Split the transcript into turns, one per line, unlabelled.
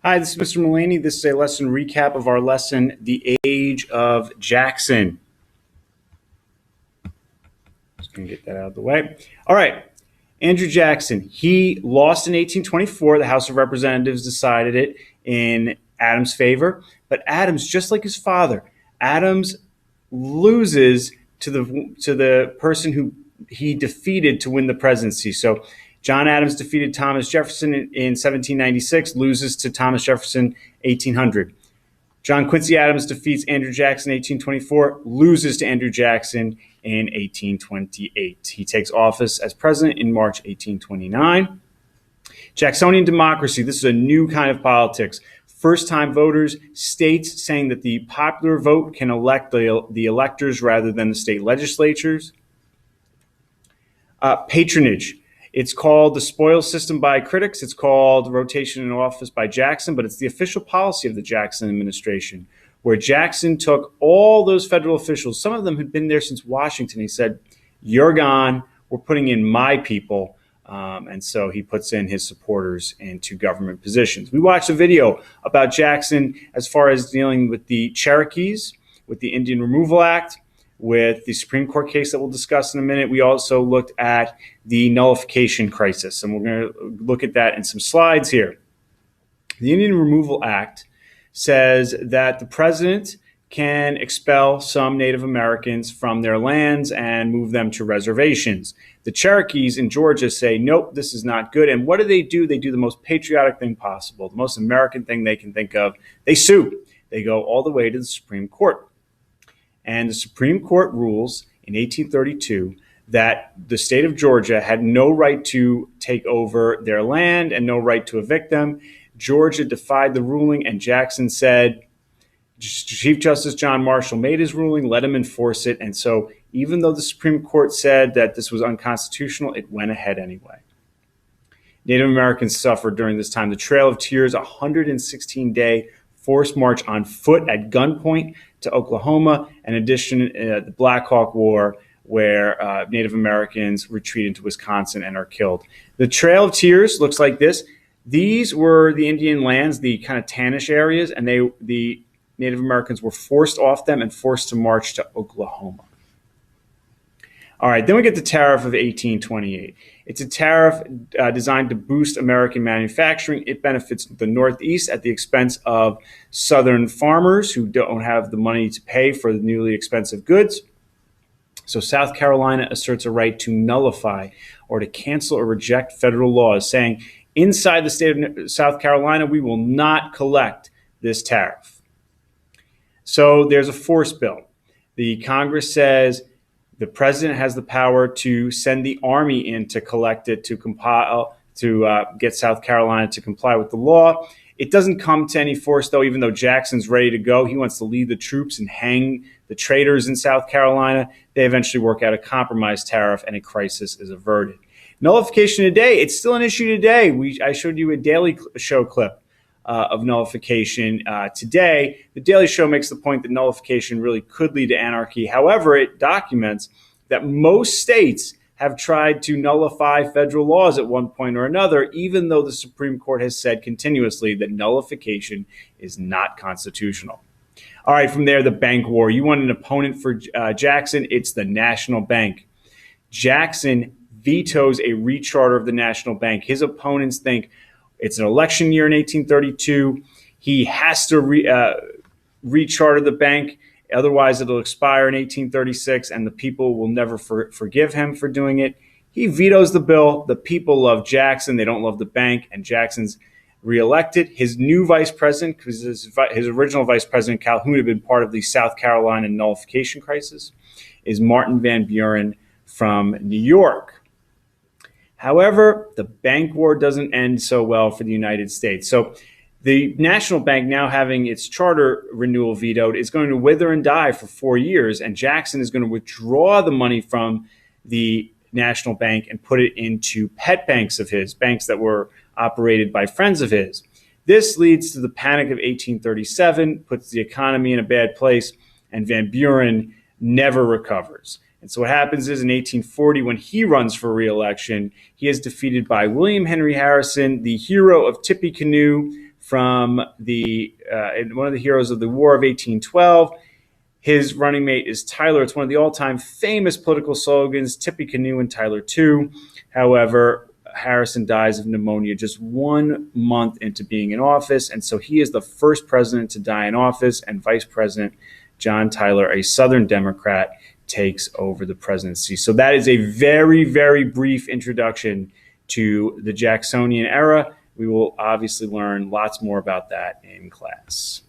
Hi, this is Mr. Mullaney. This is a lesson recap of our lesson, The Age of Jackson. Just going to get that out of the way. All right, Andrew Jackson. He lost in 1824. The House of Representatives decided it in Adams' favor. But Adams, just like his father, Adams loses to the person who he defeated to win the presidency. So John Adams defeated Thomas Jefferson in 1796, loses to Thomas Jefferson 1800. John Quincy Adams defeats Andrew Jackson in 1824, loses to Andrew Jackson in 1828. He takes office as president in March 1829. Jacksonian democracy. This is a new kind of politics. First-time voters, states saying that the popular vote can elect the electors rather than the state legislatures. Patronage. It's called the spoils system by critics. It's called rotation in office by Jackson, but it's the official policy of the Jackson administration, where Jackson took all those federal officials. Some of them had been there since Washington. He said, "You're gone. We're putting in my people." And so he puts in his supporters into government positions. We watched a video about Jackson as far as dealing with the Cherokees, with the Indian Removal Act, with the Supreme Court case that we'll discuss in a minute. We also looked at the nullification crisis, and we're going to look at that in some slides here. The Indian Removal Act says that the president can expel some Native Americans from their lands and move them to reservations. The Cherokees in Georgia say, nope, this is not good. And what do? They do the most patriotic thing possible, the most American thing they can think of. They sue. They go all the way to the Supreme Court. And the Supreme Court rules in 1832 that the state of Georgia had no right to take over their land and no right to evict them. Georgia defied the ruling, and Jackson said, Chief Justice John Marshall made his ruling, let him enforce it. And so even though the Supreme Court said that this was unconstitutional, it went ahead anyway. Native Americans suffered during this time. The Trail of Tears, a 116-day forced march on foot at gunpoint to Oklahoma. In addition, the Black Hawk War, where Native Americans retreat into Wisconsin and are killed. The Trail of Tears looks like this. These were the Indian lands, the kind of tannish areas, and the Native Americans were forced off them and forced to march to Oklahoma. All right, then we get the tariff of 1828. It's a tariff designed to boost American manufacturing. It benefits the Northeast at the expense of Southern farmers who don't have the money to pay for the newly expensive goods. So South Carolina asserts a right to nullify or to cancel or reject federal laws, saying inside the state of South Carolina, we will not collect this tariff. So there's a force bill. The Congress says the president has the power to send the army in to collect it, to compile, to get South Carolina to comply with the law. It doesn't come to any force, though, even though Jackson's ready to go. He wants to lead the troops and hang the traitors in South Carolina. They eventually work out a compromise tariff, and a crisis is averted. Nullification today, it's still an issue today. I showed you a Daily Show clip of nullification today. The Daily Show makes the point that nullification really could lead to anarchy. However, it documents that most states have tried to nullify federal laws at one point or another, even though the Supreme Court has said continuously that nullification is not constitutional. All right, from there, the bank war. You want an opponent for Jackson? It's the National Bank. Jackson vetoes a recharter of the National Bank. His opponents think it's an election year in 1832. He has to recharter the bank. Otherwise, it'll expire in 1836, and the people will never forgive him for doing it. He vetoes the bill. The people love Jackson. They don't love the bank, and Jackson's reelected. His new vice president, because his original vice president, Calhoun, had been part of the South Carolina nullification crisis, is Martin Van Buren from New York. However, the bank war doesn't end so well for the United States. So the National Bank, now having its charter renewal vetoed, is going to wither and die for 4 years, and Jackson is going to withdraw the money from the National Bank and put it into pet banks of his, banks that were operated by friends of his. This leads to the Panic of 1837, puts the economy in a bad place, and Van Buren never recovers. And so what happens is in 1840, when he runs for re-election, he is defeated by William Henry Harrison, the hero of Tippecanoe, from one of the heroes of the War of 1812. His running mate is Tyler. It's one of the all-time famous political slogans, Tippecanoe and Tyler too. However, Harrison dies of pneumonia just 1 month into being in office, and so he is the first president to die in office, and Vice President John Tyler, a Southern Democrat, takes over the presidency. So that is a very, very brief introduction to the Jacksonian era. We will obviously learn lots more about that in class.